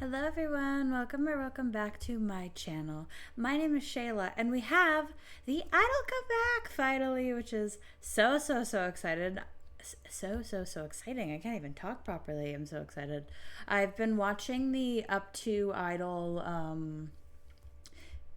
Hello everyone, welcome or welcome back to my channel. My name is Shayla and we have the I-dle come back finally, which is so excited. So exciting. I can't even talk properly. I'm so excited. I've been watching the Up to I-dle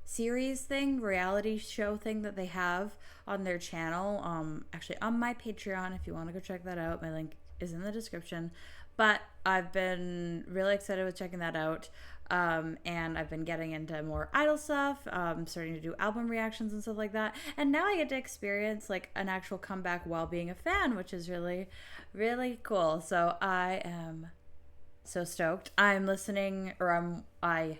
series thing, reality show thing that they have on their channel. Actually on my Patreon if you want to go check that out. My link is in the description. But I've been really excited with checking that out. And I've been getting into more I-dle stuff, starting to do album reactions and stuff like that. And now I get to experience like an actual comeback while being a fan, which is really cool. So I am so stoked. I'm listening, or I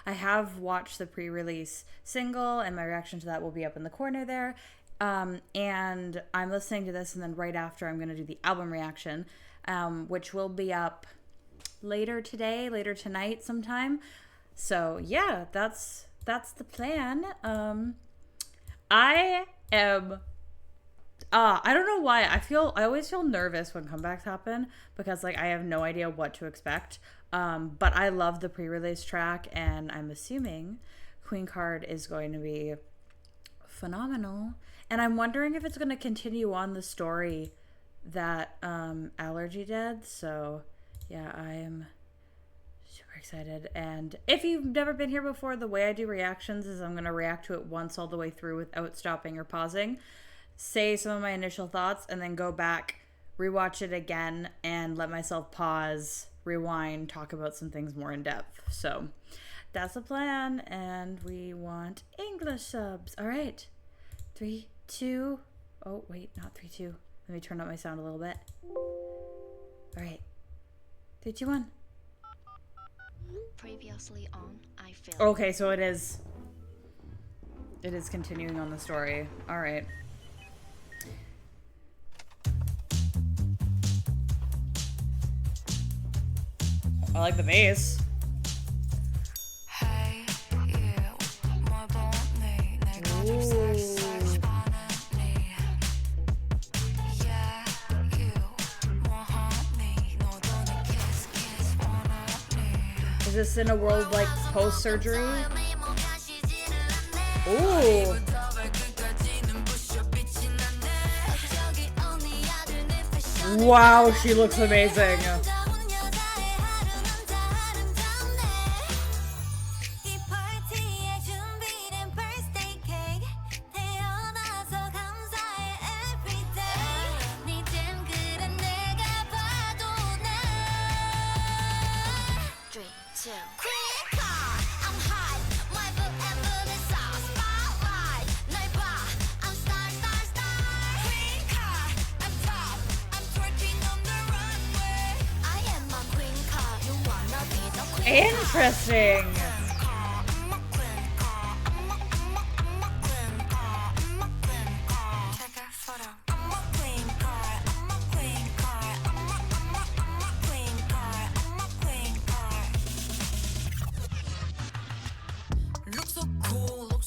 have watched the pre-release single, and my reaction to that will be up in the corner there. And I'm listening to this, and then right after, I'm gonna do the album reaction, which will be up later today, later tonight, sometime. So yeah, that's the plan. I am I don't know why. I always feel nervous when comebacks happen because like I have no idea what to expect. But I love the pre-release track, and I'm assuming Queencard is going to be phenomenal. And I'm wondering if it's going to continue on the story that Allergy did. So yeah, I am super excited. And if you've never been here before, the way I do reactions is I'm going to react to it once all the way through without stopping or pausing, say some of my initial thoughts, and then go back, rewatch it again, and let myself pause, rewind, talk about some things more in depth. So that's the plan, and we want English subs. All right, 3, 2. Oh wait, not 3, 2. Let me turn up my sound a little bit. All right, 3, 2, 1. Previously on I-dle. Okay, so it is continuing on the story. All right. I like the bass. Is this in a world like post-surgery? Ooh. Wow, she looks amazing. Interesting.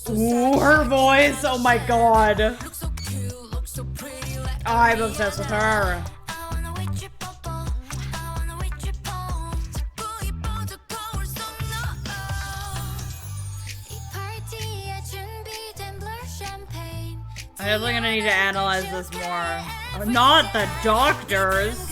Ooh, her voice. Oh my god. I'm obsessed with her. I'm definitely gonna need to analyze this more. Oh, not the doctors.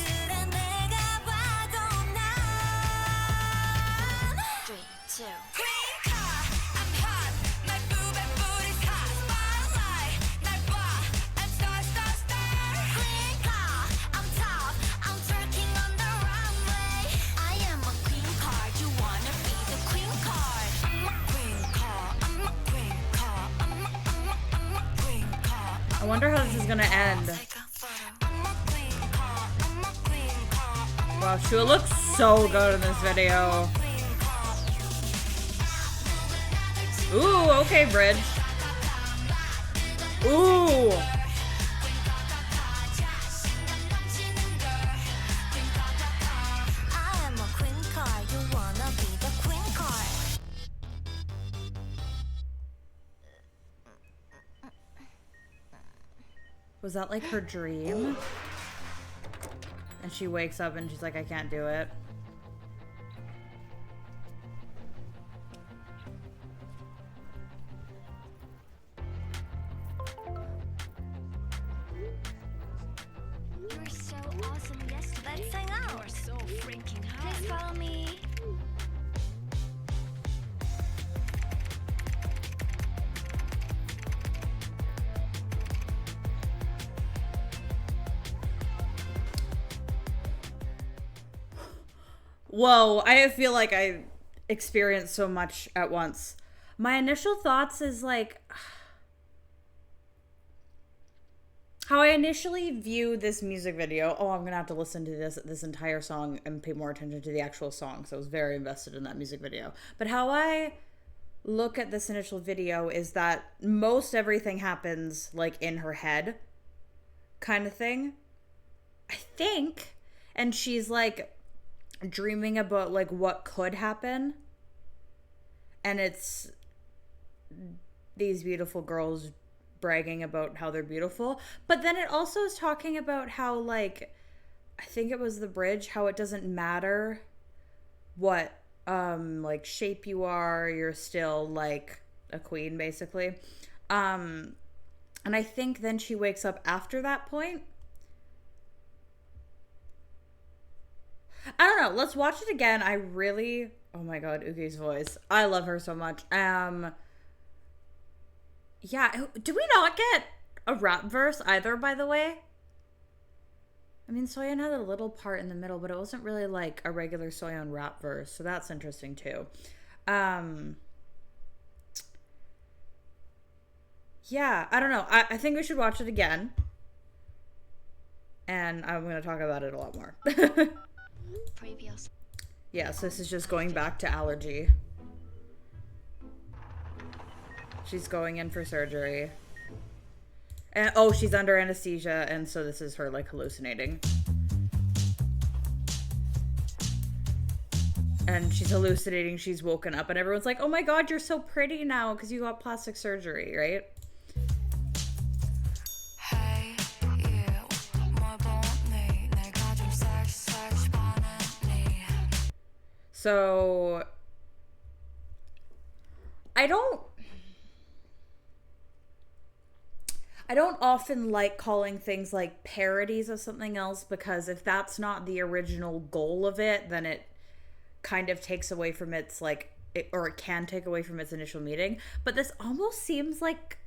I wonder how this is gonna end. Wow, Shua looks so good in this video. Ooh, okay, bridge. Ooh. Was that like her dream? And she wakes up and she's like, I can't do it. Whoa, I feel like I experienced so much at once. My initial thoughts is like how I initially view this music video. Oh, I'm gonna have to listen to this entire song and pay more attention to the actual song. So I was very invested in that music video. But how I look at this initial video is that most everything happens like in her head, kind of thing. I think, and she's like dreaming about like what could happen, and it's these beautiful girls bragging about how they're beautiful. But then it also is talking about how, like, I think it was the bridge, how it doesn't matter what like shape you are, you're still like a queen basically. And I think then she wakes up after that point. I don't know, let's watch it again. I really, oh my god, Uki's voice, I love her so much. Yeah, do we not get a rap verse either, by the way? I mean, Soyeon had a little part in the middle, but it wasn't really like a regular Soyeon rap verse, so that's interesting too. Yeah, I don't know. I think we should watch it again. And I'm going to talk about it a lot more. Previous. Yeah, so this is just going back to allergy. She's going in for surgery. And oh, she's under anesthesia, and so this is her like hallucinating. And she's hallucinating, she's woken up, and everyone's like, oh my god, you're so pretty now because you got plastic surgery, right? So I don't often like calling things like parodies of something else, because if that's not the original goal of it, then it kind of takes away from its like or it can take away from its initial meaning. But this almost seems like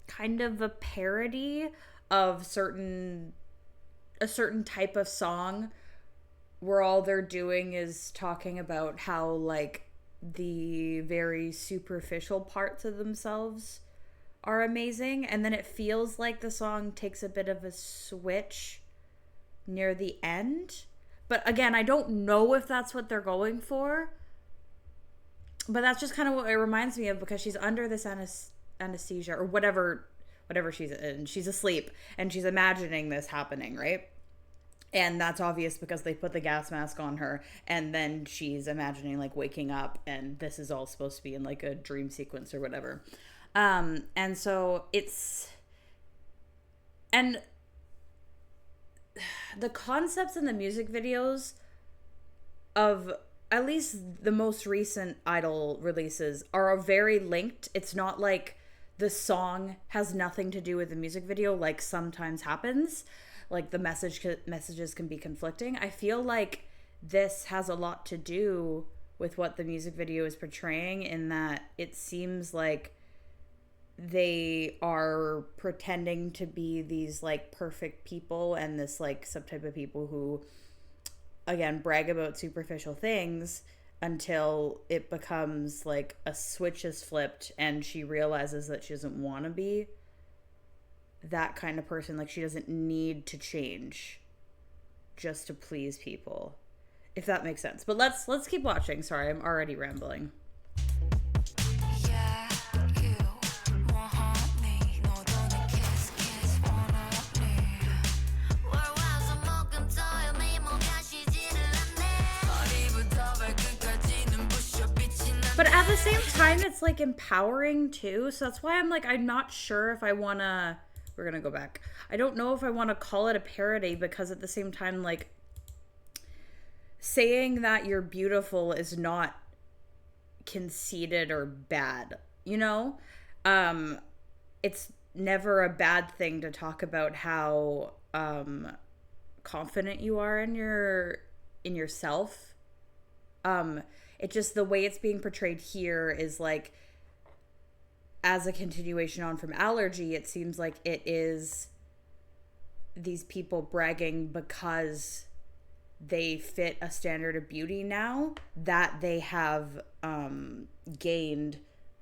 kind of a parody of a certain type of song where all they're doing is talking about how like the very superficial parts of themselves are amazing, and then it feels like the song takes a bit of a switch near the end. But again, I don't know if that's what they're going for, but that's just kind of what it reminds me of, because she's under this anesthesia or whatever she's in. She's asleep and she's imagining this happening, right? And that's obvious because they put the gas mask on her, and then she's imagining like waking up, and this is all supposed to be in like a dream sequence or whatever. And so and the concepts in the music videos of at least the most recent I-dle releases are very linked. It's not like the song has nothing to do with the music video, like sometimes happens. Like the messages can be conflicting. I feel like this has a lot to do with what the music video is portraying, in that it seems like they are pretending to be these like perfect people, and this like subtype of people who again brag about superficial things until it becomes like a switch is flipped and she realizes that she doesn't want to be that kind of person. Like she doesn't need to change just to please people, if that makes sense. But let's keep watching. Sorry, I'm already rambling. But at the same time, it's like empowering too. So that's why I'm like, I'm not sure if I want to, we're going to go back. I don't know if I want to call it a parody, because at the same time, like saying that you're beautiful is not conceited or bad, you know? It's never a bad thing to talk about how confident you are in yourself. It just, the way it's being portrayed here is like, as a continuation on from Allergy, it seems like it is these people bragging because they fit a standard of beauty now that they have gained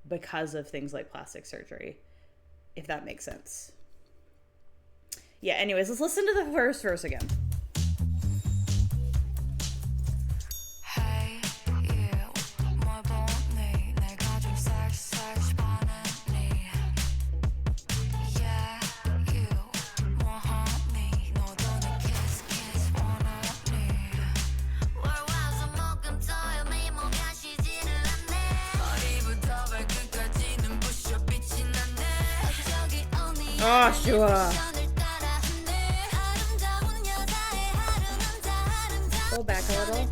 because of things like plastic surgery, if that makes sense. Yeah, anyways, let's listen to the first verse again. Oh, sure. Pull back a little.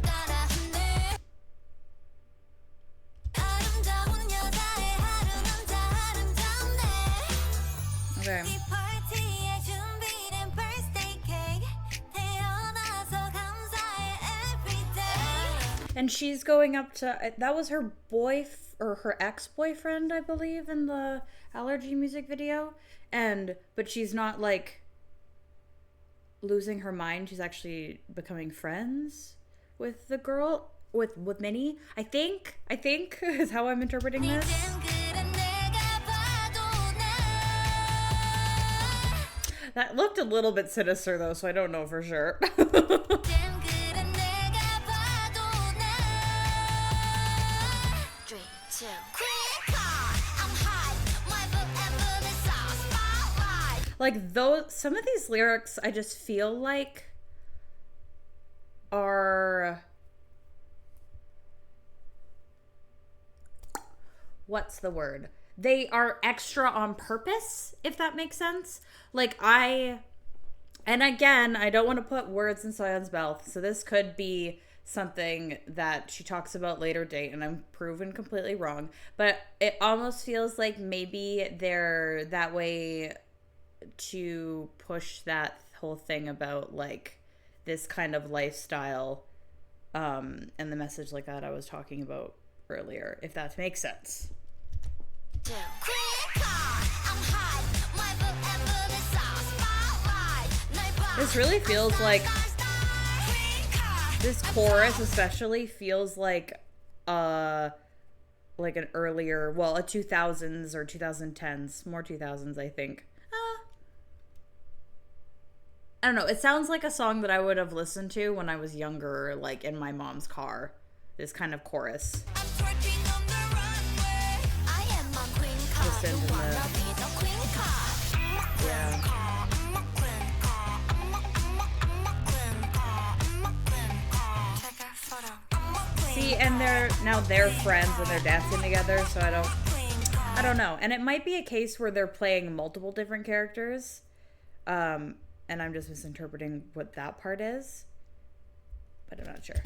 Okay. And she's going up to, that was her or her ex-boyfriend, I believe, in the Allergy music video. But she's not like losing her mind. She's actually becoming friends with the girl, with Minnie. I think is how I'm interpreting this. That looked a little bit sinister though, so I don't know for sure. Like some of these lyrics I just feel like are, what's the word? They are extra on purpose, if that makes sense. Like and again, I don't want to put words in Sion's mouth, so this could be something that she talks about later date, and I'm proven completely wrong. But it almost feels like maybe they're that way to push that whole thing about like this kind of lifestyle, and the message like that I was talking about earlier, if that makes sense. This really feels like, this chorus especially feels like an earlier, well, a 2000s or 2010s, more 2000s, I think. I don't know. It sounds like a song that I would have listened to when I was younger, like in my mom's car. This kind of chorus. Listen to yeah. See, and they're friends and they're dancing together, so I don't know. And it might be a case where they're playing multiple different characters. And I'm just misinterpreting what that part is, but I'm not sure.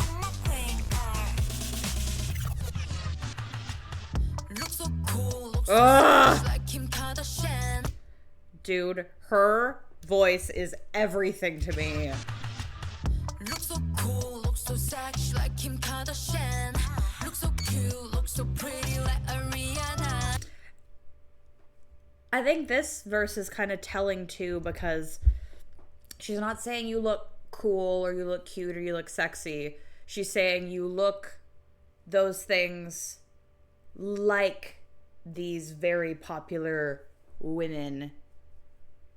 Ugh. Dude, her voice is everything to me. I think this verse is kind of telling too, because she's not saying you look cool or you look cute or you look sexy. She's saying you look those things like these very popular women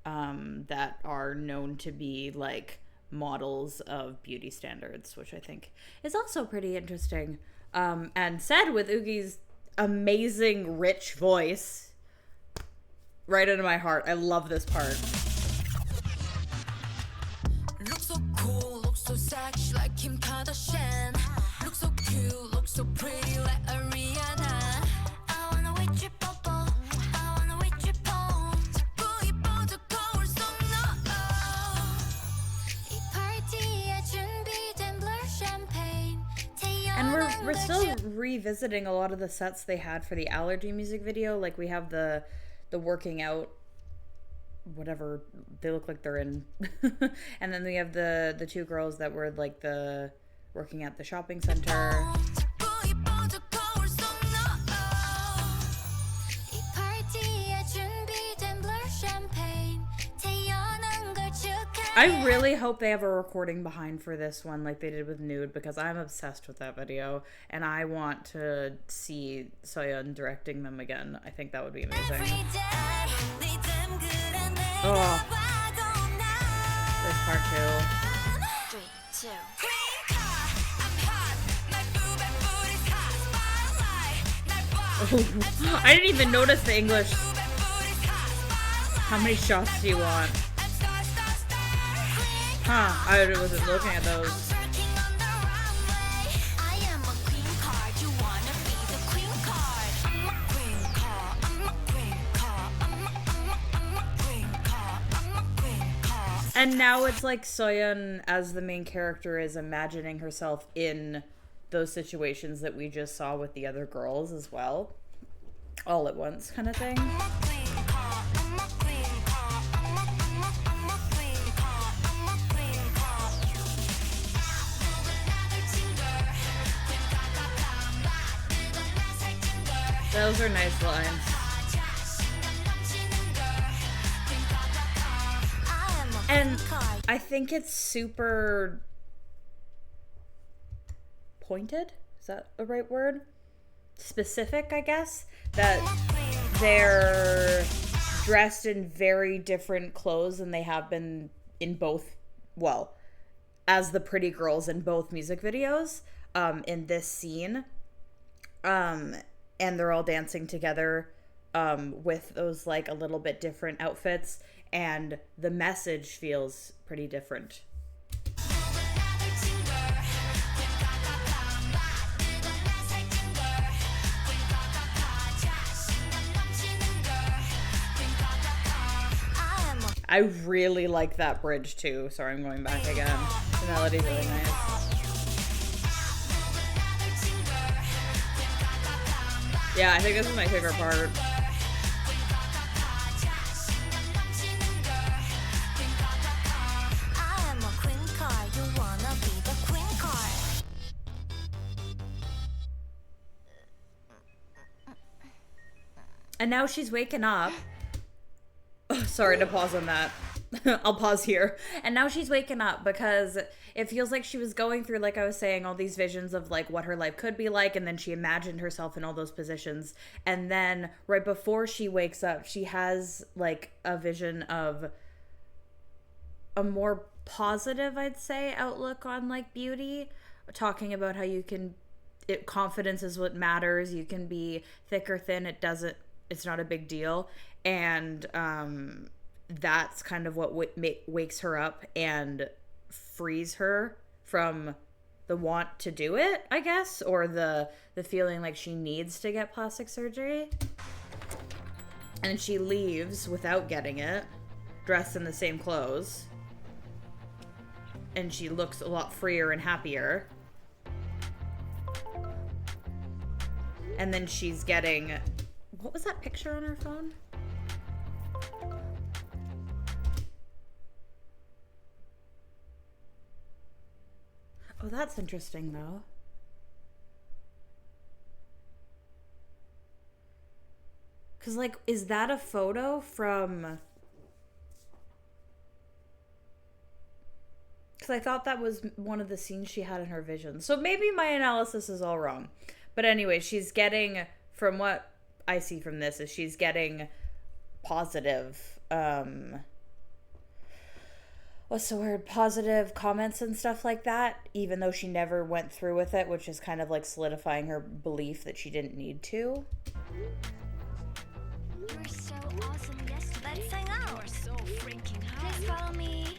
that are known to be like models of beauty standards, which I think is also pretty interesting. And said with Oogie's amazing rich voice right into my heart. I love this part. Look so cool, look so sexy like Kim Kardashian. Look so cute, look so pretty like Ariana. I wanna wait you bubble, I wanna wait you bone. 자꾸 이뻐져 거울 속 너. 이 파티에 준비된 blur champagne. And we're still revisiting a lot of the sets they had for the Allergy music video. Like we have the working out, whatever they look like they're in. And then we have the two girls that were like the working at the shopping center. I really hope they have a recording behind for this one like they did with Nude, because I'm obsessed with that video and I want to see Soyeon directing them again. I think that would be amazing. Oh, this part too. 3, 2. Oh, I didn't even notice the English. How many shots do you want? Huh, I wasn't looking at those. And now it's like Soyeon, as the main character, is imagining herself in those situations that we just saw with the other girls as well. All at once kind of thing. Those are nice lines. And I think it's super pointed. Is that the right word? Specific, I guess. That they're dressed in very different clothes than they have been in both, well, as the pretty girls in both music videos, in this scene. And they're all dancing together with those like a little bit different outfits, and the message feels pretty different. I really like that bridge too. Sorry, I'm going back again. The melody's really nice. Yeah, I think this is my favorite part. I am a Queencard. You wanna be the Queencard? And now she's waking up. Oh, sorry to pause on that. I'll pause here. And now she's waking up because it feels like she was going through, like I was saying, all these visions of like what her life could be like, and then she imagined herself in all those positions. And then right before she wakes up, she has like a vision of a more positive, I'd say, outlook on like beauty, talking about how you can confidence is what matters. You can be thick or thin. It's not a big deal. And that's kind of what wakes her up and frees her from the want to do it, I guess, or the feeling like she needs to get plastic surgery. And she leaves without getting it, dressed in the same clothes. And she looks a lot freer and happier. And then she's getting... What was that picture on her phone? Oh, that's interesting, though. Because, like, is that a photo from... Because I thought that was one of the scenes she had in her vision. So maybe my analysis is all wrong. But anyway, she's getting, from what I see from this, is she's getting positive, what's the word? Positive comments and stuff like that, even though she never went through with it, which is kind of like solidifying her belief that she didn't need to. You were so awesome yesterday. Let's hang out. You are so freaking hot. Please follow me.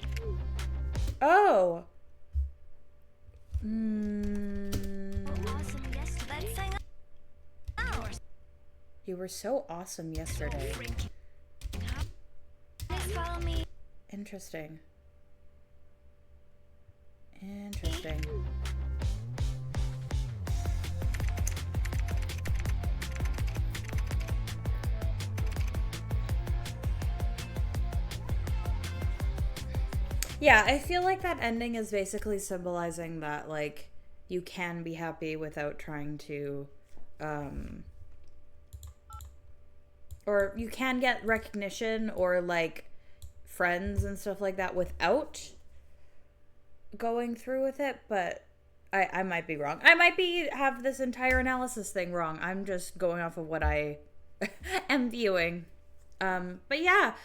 Oh. Awesome yesterday. Let's hang out. You were so awesome yesterday. Please follow me. Interesting. Interesting. Yeah, I feel like that ending is basically symbolizing that, like, you can be happy without trying to, or you can get recognition or, like, friends and stuff like that without going through with it, but I might be wrong. I might have this entire analysis thing wrong. I'm just going off of what I am viewing. But yeah,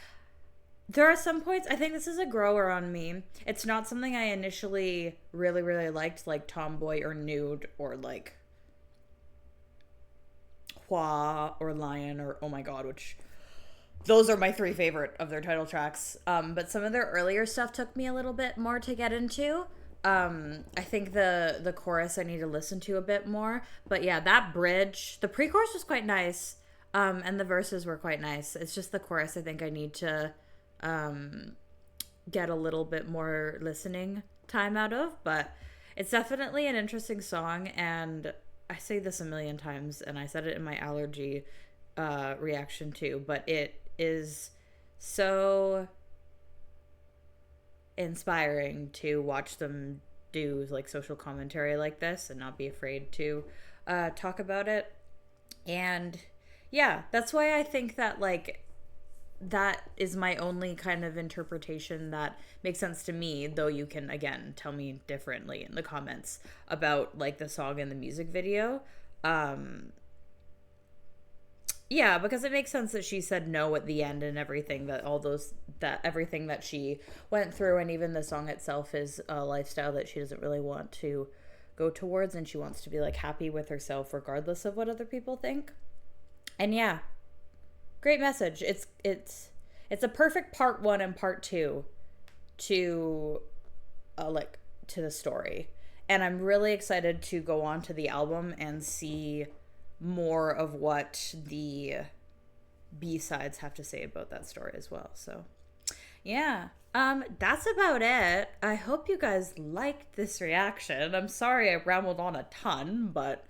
there are some points, I think this is a grower on me. It's not something I initially really, really liked, like Tomboy or Nude or like Hua or Lion or Oh My God, which those are my 3 favorite of their title tracks. But some of their earlier stuff took me a little bit more to get into. I think the chorus I need to listen to a bit more. But yeah, that bridge, the pre-chorus was quite nice. And the verses were quite nice. It's just the chorus I think I need to get a little bit more listening time out of. But it's definitely an interesting song, and I say this a million times, and I said it in my allergy reaction too, but it is so inspiring to watch them do like social commentary like this and not be afraid to talk about it. And yeah, that's why I think that like that is my only kind of interpretation that makes sense to me, though you can again tell me differently in the comments about like the song and the music video. Yeah, because it makes sense that she said no at the end and everything, that everything that she went through, and even the song itself is a lifestyle that she doesn't really want to go towards, and she wants to be like happy with herself regardless of what other people think. And yeah, great message. It's a perfect part 1 and part 2 to like to the story. And I'm really excited to go on to the album and see more of what the B-sides have to say about that story as well. So yeah, that's about it. I hope you guys liked this reaction. I'm sorry I rambled on a ton, but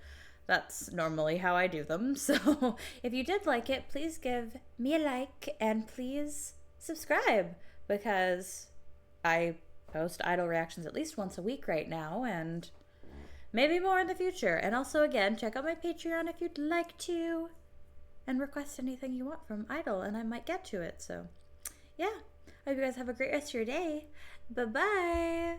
that's normally how I do them. So if you did like it, please give me a like and please subscribe, because I post I-dle reactions at least once a week right now, and maybe more in the future. And also, again, check out my Patreon if you'd like to, and request anything you want from I-dle, and I might get to it. So, yeah. I hope you guys have a great rest of your day. Bye-bye.